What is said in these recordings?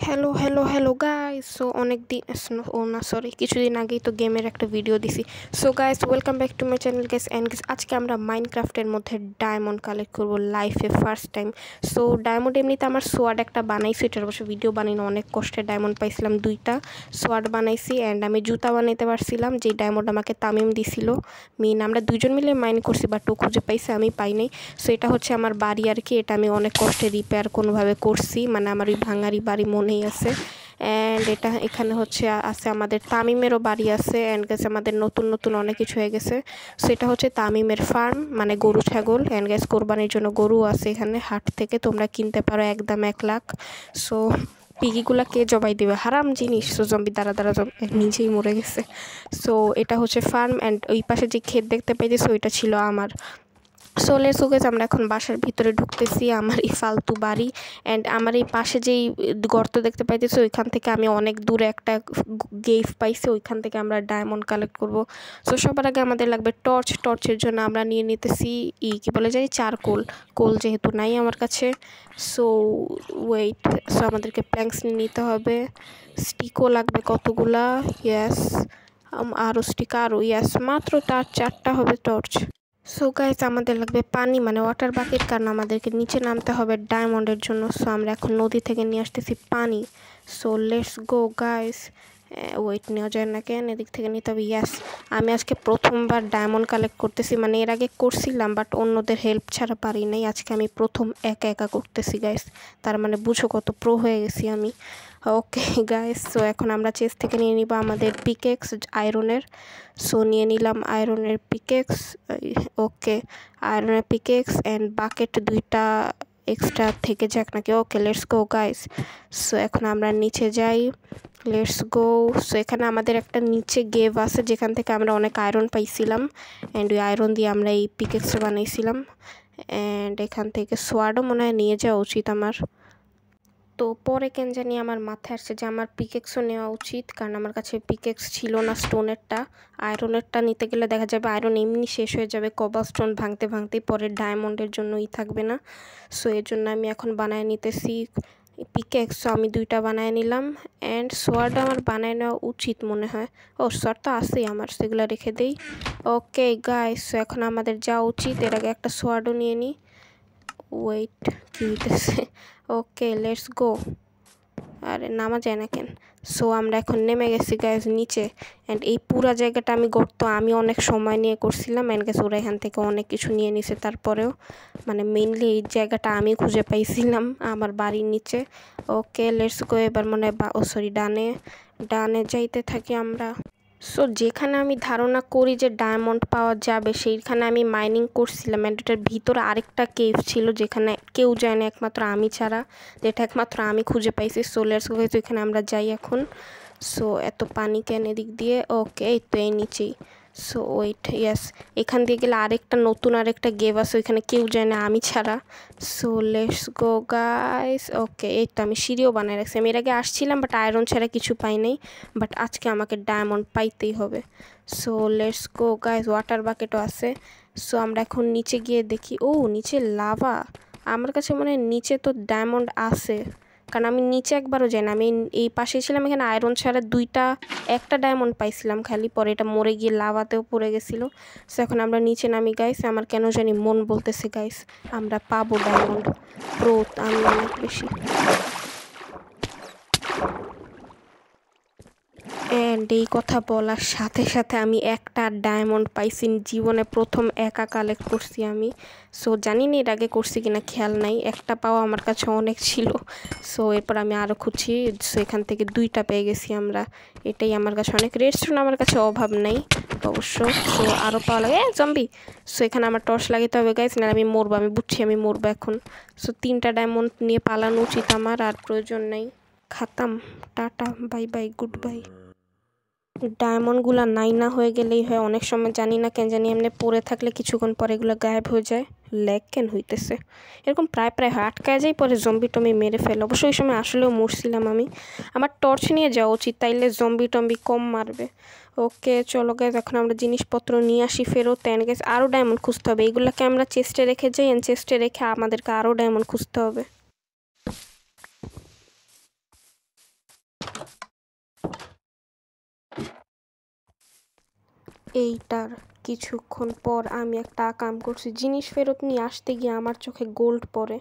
Hello, hello, hello guys. So অনেক দিন ও না সরি কিছুদিন আগেই তো গেমের একটা ভিডিও দিছি। So guys welcome back to my channel guys and guys আজকে আমরা মাইনক্রাফটের মধ্যে ডায়মন্ড কালেক্ট করবো লাইফে ফার্স্ট টাইম। সো ডায়মন্ড এমনিতে আমার সোয়াড একটা বানাইছি, এটার অবশ্য ভিডিও বানাই না, অনেক কষ্টে ডায়মন্ড পাইছিলাম, 2টা সোয়াড বানাইছি অ্যান্ড আমি জুতা বানাইতে পারছিলাম, যেই ডায়মন্ড আমাকে তামিম দিছিল। আমরা 2জন মিলে মাইন করছি, বাট ও খুঁজে পাইছে, আমি পাই নাই। সো এটা হচ্ছে আমার বাড়ি আর কি, এটা আমি অনেক কষ্টে রিপেয়ার কোনোভাবে করছি, মানে আমার ওই ভাঙারি বাড়ি মনেই আছে। অ্যান্ড এখানে হচ্ছে আছে আমাদের তামিমেরও বাড়ি আছে অ্যান্ড গেছে আমাদের নতুন নতুন অনেক কিছু হয়ে গেছে। সো এটা হচ্ছে তামিমের ফার্ম, মানে গরু ছাগল অ্যান্ড গ্যাস কোরবানির জন্য গরু আছে এখানে, হাট থেকে তোমরা কিনতে পারো একদম 1 লাখ। সো পিগিগুলা কে জবাই দেবে, হারাম জিনিস। সো জম্বি দ্বারা নিজেই মরে গেছে। সো এটা হচ্ছে ফার্ম অ্যান্ড ওই পাশে যে ক্ষেত দেখতে পাইতেছো ওইটা ছিল আমার। সো লেটস গো গাইস, আমরা এখন বাসার ভিতরে ঢুকতেছি, আমার এই ফালতু বাড়ি অ্যান্ড আমার এই পাশে যেই গর্ত দেখতে পাইতেছি ওইখান থেকে আমি অনেক দূরে একটা গেভ পাইছি, ওইখান থেকে আমরা ডায়মন্ড কালেক্ট করব। সো সবার আগে আমাদের লাগবে টর্চের জন্য আমরা নিয়ে নিতেছি কি বলে জানি চারকোল, কোল যেহেতু নাই আমার কাছে। সো ওয়েট, সো আমাদেরকে প্ল্যাঙ্কস নিয়ে নিতে হবে, স্টিকও লাগবে কতগুলা, ইয়াস আরও স্টিক আরও, ইয়াস মাত্র 4টা হবে টর্চ। সো গাইস আমাদের লাগবে পানি, মানে ওয়াটার বাকেট, কারণ আমাদেরকে নিচে নামতে হবে ডায়মন্ডের জন্য। সো আমরা এখন নদী থেকে নিয়ে আসতেছি পানি। So let's go guys. Weight নেওয়া যায় না কেন, এদিক থেকে নিতে হবে, ইয়াস। আমি আজকে প্রথমবার ডায়মন্ড কালেক্ট করতেছি, মানে এর আগে করছিলাম বাট অন্যদের হেল্প ছাড়া পারি নাই, আজকে আমি প্রথম একা একা করতেছি গাইস। তার মানে বুঝো কত প্রো হয়ে গেছি আমি। ওকে গাইস, সো এখন আমরা চেস্ট থেকে নিয়ে নিব আমাদের পিকেক্স আয়রনের। সো নিয়ে নিলাম আয়রনের পিকেক্স, ওকে আয়রনের পিকেক্স অ্যান্ড বাকেট 2টা এক্সট্রা থেকে যাক নাকি। Okay let's go guys. So এখন আমরা নিচে যাই, লেটস গো। সো এখানে আমাদের একটা নিচে গেভ আছে যেখান থেকে আমরা অনেক আয়রন পাইছিলাম অ্যান্ড ওই আয়রন দিয়ে আমরা এই পিকেক্সটা বানাইছিলাম অ্যান্ড এখান থেকে সোয়াডও মনে হয় নিয়ে যাওয়া উচিত আমার। তো পরে কেন জানি আমার মাথায় আসছে যে আমার পিকেক্সও নেওয়া উচিত, কারণ আমার কাছে পিকেক্স ছিল না স্টোনেরটা। আয়রনেরটা নিতে গেলে দেখা যাবে আয়রন এমনি শেষ হয়ে যাবে, কবাল স্টোন ভাঙতে ভাঙতেই পরে ডায়মন্ডের জন্যই থাকবে না। সো এর জন্য আমি এখন বানায় নিতেছি পিকেক্স। সো আমি 2টা বানায় নিলাম অ্যান্ড সোয়ার্ড আমার বানায় নেওয়া উচিত মনে হয়। ও সোয়ার্ড তো আছেই আমার, সেগুলো রেখে দেই। ওকে গাইস, সো এখন আমাদের যাওয়া উচিত, এর আগে একটা সোয়ার্ডও নিয়ে নিই। ওয়েট কি হইতেছে, ওকে লেটস গো। আরে নামা যায় না কেন। সো আমরা এখন নেমে গেছি গাইজ নিচে অ্যান্ড এই পুরো জায়গাটা আমি গর্ত আমি অনেক সময় নিয়ে করছিলাম অ্যান্ড গাছ ওরা এখান থেকে অনেক কিছু নিয়ে নিছে, তারপরেও মানে মেইনলি এই জায়গাটা আমি খুঁজে পাইছিলাম আমার বাড়ির নিচে। ওকে লেটস গো, এবার মনে হয় সরি ডানে ডানে যাইতে থাকি আমরা। সো যেখানে আমি ধারণা করি যে ডায়মন্ড পাওয়া যাবে সেইখানে আমি মাইনিং করছিলাম অ্যান্ড এটার ভিতরে আরেকটা কেভ ছিল যেখানে কেউ যায় না একমাত্র আমি ছাড়া, যেটা একমাত্র আমি খুঁজে পাইছি। সো লেটস গো, এখানে আমরা যাই এখন। সো এত পানি কেন এদিক দিয়ে, ওকে এই তো এই নিচেই। সো ওয়েট, ইয়াস এখান দিয়ে গেলে আরেকটা গেভ আছে, ওইখানে কেউ যায় না আমি ছাড়া। So let's go guys. Okay এই তো আমি সিঁড়িও বানায় রাখছি, আমি এর আগে আসছিলাম বাট আয়রন ছাড়া কিছু পাই নাই, বাট আজকে আমাকে ডায়মন্ড পাইতেই হবে। So let's go guys, water বাকেটও আছে। সো আমরা এখন নিচে গিয়ে দেখি, ও নিচে লাভা, আমার কাছে মনে হয় নিচে তো ডায়মন্ড আছে, কারণ আমি নিচে একবারও যাই না, আমি এই পাশে ছিলাম, এখানে আয়রন ছাড়া একটা ডায়মন্ড পাইছিলাম খালি, পরে এটা মরে গিয়ে লাভাতেও পড়ে গেছিলো। সো এখন আমরা নিচে নামি গাইস, আমার কেন জানি মন বলতেছে গাইস আমরা পাবো ডায়মন্ড, প্রো আমি অনেক বেশি। অ্যান্ড এই কথা বলার সাথে সাথে আমি একটা ডায়মন্ড পাইছি, জীবনে প্রথম একা কালেক্ট করছি আমি। সো জানি না এর আগে করছি কিনা খেয়াল নাই, একটা পাওয়া আমার কাছে অনেক ছিল। সো এরপর আমি আরও খুঁজছি, সো এখান থেকে 2টা পেয়ে গেছি আমরা, এটাই আমার কাছে অনেক। রেডস্টোন আমার কাছে অভাব নাই অবশ্য। সো আরও পাওয়া লাগে জম্বি। সো এখানে আমার টর্চ লাগাতে হবে গাইস, না আমি মরবো, আমি বুঝছি আমি মরবো এখন। সো 3টা ডায়মন্ড নিয়ে পালানো উচিত আমার, আর প্রয়োজন নেই। খাতাম, tata bye bye goodbye. ডায়মন্ডগুলো না হয়ে গেলেই হয়, অনেক সময় জানি না কেন জানি এমনি পড়ে থাকলে কিছুক্ষণ পরে এগুলো গায়েব হয়ে যায়, ল্যাগ কেন হইতেছে এরকম, প্রায় হয় আটকায় যায়, পরে জম্বি টম্বি মেরে ফেলে। অবশ্য ওই সময় আসলেও মরছিলাম আমি, আমার টর্চ নিয়ে যাওয়া উচিত, তাইলে জম্বি টম্বি কম মারবে। ওকে চলো গাইজ, এখন আমরা জিনিসপত্র নিয়ে আসি ফেরত। অ্যান্ড গাইজ আরও ডায়মন্ড খুঁজতে হবে, এইগুলোকে আমরা চেস্টে রেখে যাই অ্যান্ড চেস্টে রেখে আমাদেরকে আরও ডায়মন্ড খুঁজতে হবে। এইটার কিছুক্ষণ পর আমি একটা কাম করছি, জিনিস ফেরত নিয়ে আসতে গিয়ে আমার চোখে গোল্ড পড়ে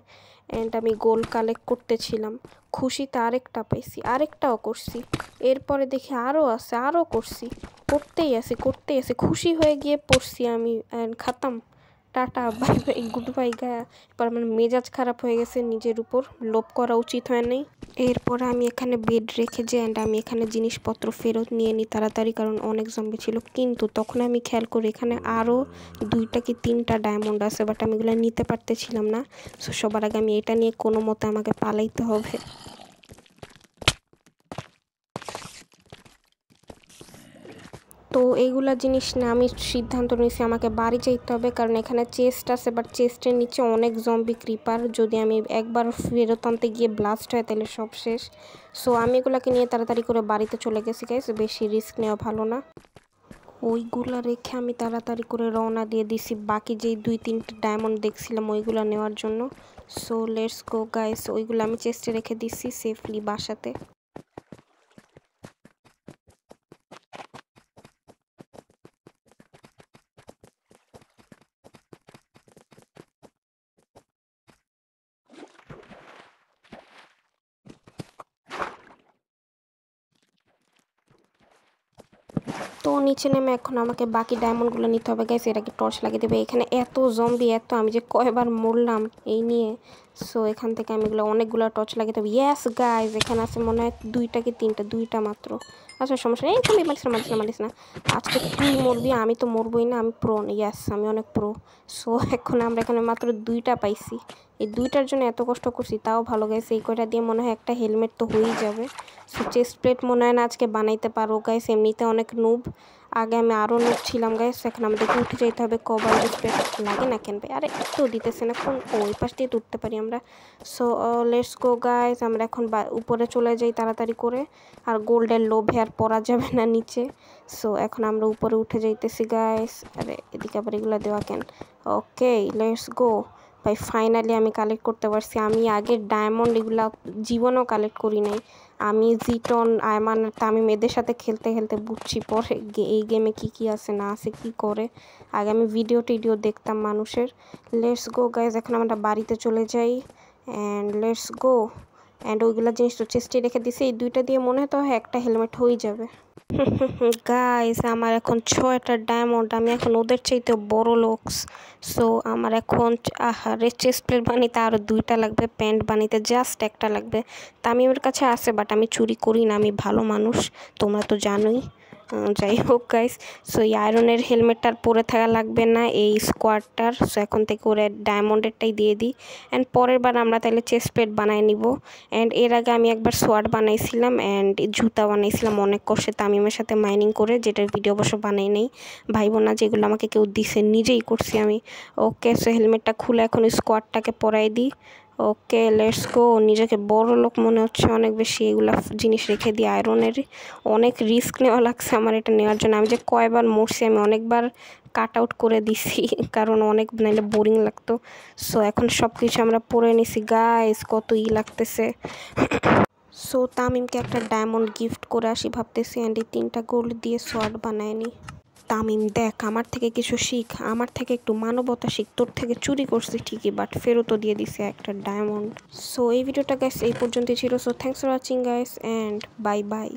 অ্যান্ড আমি গোল্ড কালেক্ট করতেছিলাম। খুশিতে আরেকটা পাইছি, আরেকটাও করছি, এরপরে দেখি আরও আছে, আরও করছি, করতেই আছি, খুশি হয়ে গিয়ে পড়ছি আমি অ্যান্ড খাতাম। Tata bye bye goodbye গায়া। এবার আমার মেজাজ খারাপ হয়ে গেছে, নিজের উপর লোভ করা উচিত হয় নাই। এরপরে আমি এখানে বেড রেখে যাই অ্যান্ড আমি এখানে জিনিসপত্র ফেরত নিয়ে নিই তাড়াতাড়ি, কারণ অনেক জম্বি ছিল। কিন্তু তখন আমি খেয়াল করি এখানে আরও 2টা কি 3টা ডায়মন্ড আছে, বাট আমি এগুলো নিতে পারতেছিলাম না। সো সবার আগে আমি এটা নিয়ে কোনো মতে আমাকে পালাইতে হবে। তো এইগুলা জিনিস না আমি সিদ্ধান্ত নিয়েছি আমাকে বাড়ি যাইতে হবে, কারণ এখানে চেস্ট আছে, বাট চেস্টের নিচে অনেক জম্বি ক্রিপার, যদি আমি একবার ফেরত আনতে গিয়ে ব্লাস্ট হয় তাহলে সব শেষ। সো আমি এগুলাকে নিয়ে তাড়াতাড়ি করে বাড়িতে চলে গেছি গাইস, বেশি রিস্ক নেওয়া ভালো না। ওইগুলা রেখে আমি তাড়াতাড়ি করে রওনা দিয়ে দিছি বাকি যেই 2-3টা ডায়মন্ড দেখছিলাম ওইগুলো নেওয়ার জন্য। সো লেটস গো গাইস, ওইগুলো আমি চেস্টে রেখে দিছি সেফলি বাসাতে। তো নিচে নেমে এখন আমাকে বাকি ডায়মন্ডগুলো নিতে হবে গাইস, এটাকে টর্চ লাগিয়ে দেবে। এখানে এত জম্বি, এত আমি যে কয়বার মরলাম এই নিয়ে। সো এখান থেকে আমি এগুলো অনেকগুলো টর্চ লাগিয়ে দেবো। ইয়েস গাইস, এখানে আছে মনে হয় 2টা কি 3টা, 2টা মাত্র। আচ্ছা সমস্যা নেই, তুমি মারিস না। আজকে তুই মরবি, আমি তো মরবই না, আমি প্রো। ইয়েস, আমি অনেক প্রো। সো এখন আমরা এখানে মাত্র 2টা পাইছি। এই 2টার জন্য এত কষ্ট করছি, তাও ভালো গাইস। এই কয়টা দিয়ে মনে হয় একটা হেলমেট তো হয়েই যাবে। সো চেস্ট প্লেট মনে হয় না আজকে বানাইতে পারবো গাইস, এমনিতে অনেক নুব। আগে আমি আরও নুব ছিলাম গাইস, এখন আমাদেরকে উঠে যেতে হবে। কভার স্প্রেড লাগে না কেন ভাই? আরে একটু দিতেছে না কোন? ওই পাশ দিয়ে উঠতে পারি আমরা। সো লেটস গো গাইস, আমরা এখন উপরে চলে যাই তাড়াতাড়ি করে। আর গোল্ডের লোভে আর পড়া যাবে না নিচে। সো এখন আমরা উপরে উঠে যাইতেছি গাইস। আরে এদিকে আবার এগুলো দেওয়া কেন? ওকে লেটস গো ভাই, ফাইনালি আমি কালেক্ট করতে পারছি। আমি আগে ডায়মন্ড এগুলা জীবনেও কালেক্ট করি নাই। আমি জিটন, আয়মান, তামিম এদের সাথে খেলতে খেলতে বুঝছি পরে এই গেমে কী আছে না আছে, কী করে। আগে আমি ভিডিও টিডিও দেখতাম মানুষের। লেটস গো গাইজ, এখন আমরা বাড়িতে চলে যাই অ্যান্ড লেটস গো। অ্যান্ড ওইগুলো জিনিস তো চেস্টে রেখে দিছি, এই 2টা দিয়ে মনে হয় তো একটা হেলমেট হয়ে যাবে। গাইস আমার এখন 6টা ডায়মন্ড, আমি এখন ওদের চাইতে বড় লোকস। সো আমার এখন চেস্ট প্লেট বানাইতে আরও 2টা লাগবে, প্যান্ট বানাইতে জাস্ট একটা লাগবে। তামিমের কাছে আছে, বাট আমি চুরি করি না, আমি ভালো মানুষ, তোমরা তো জানোই। যাই হোক গাইস, সো এই আয়রনের হেলমেটটার পরে থাকা লাগবে না এই স্কোয়াডটার। সো এখন থেকে ওরা ডায়মন্ডেরটাই দিয়ে দিই অ্যান্ড পরের বার আমরা তাহলে চেস্ট প্লেট বানায় নিব। অ্যান্ড এর আগে আমি একবার সোয়ার্ড বানাইছিলাম অ্যান্ড জুতা বানাইছিলাম অনেক কষ্টে তামিমের সাথে মাইনিং করে, যেটার ভিডিও অবশ্য বানাই নেই, ভাইব না যেগুলো আমাকে কেউ দিছে, নিজেই করছি আমি। ওকে সো হেলমেটটা খুলে এখন স্কোয়াডটাকে পরাই দিই। Okay let's go. নিজেকে বড় লোক মনে হচ্ছে অনেক বেশি, এগুলা জিনিস রেখে দিই আয়রনের। অনেক রিস্ক নেওয়া লাগছে আমার এটা নেওয়ার জন্য। আমি যে কয়বার মরছি, আমি অনেকবার কাট আউট করে দিছি কারণ অনেক নাইলে বোরিং লাগতো। সো এখন সব কিছু আমরা পরে নিছি গাইস, কত লাগতেছে। সো তামিমকে একটা ডায়মন্ড গিফট করে আসি ভাবতেছি, অ্যান্ড এই 3টা গোল্ড দিয়ে সোয়ার্ড বানায় নি। তামিম দেখ, আমার থেকে কিছু শিখ, আমার থেকে একটু মানবতা শিখ। তোর থেকে চুরি করছি ঠিকই, বাট ফেরতও দিয়ে দিছে একটা ডায়মন্ড। সো এই ভিডিওটা গাইস এই পর্যন্তই ছিল। So thanks for watching guys and bye bye.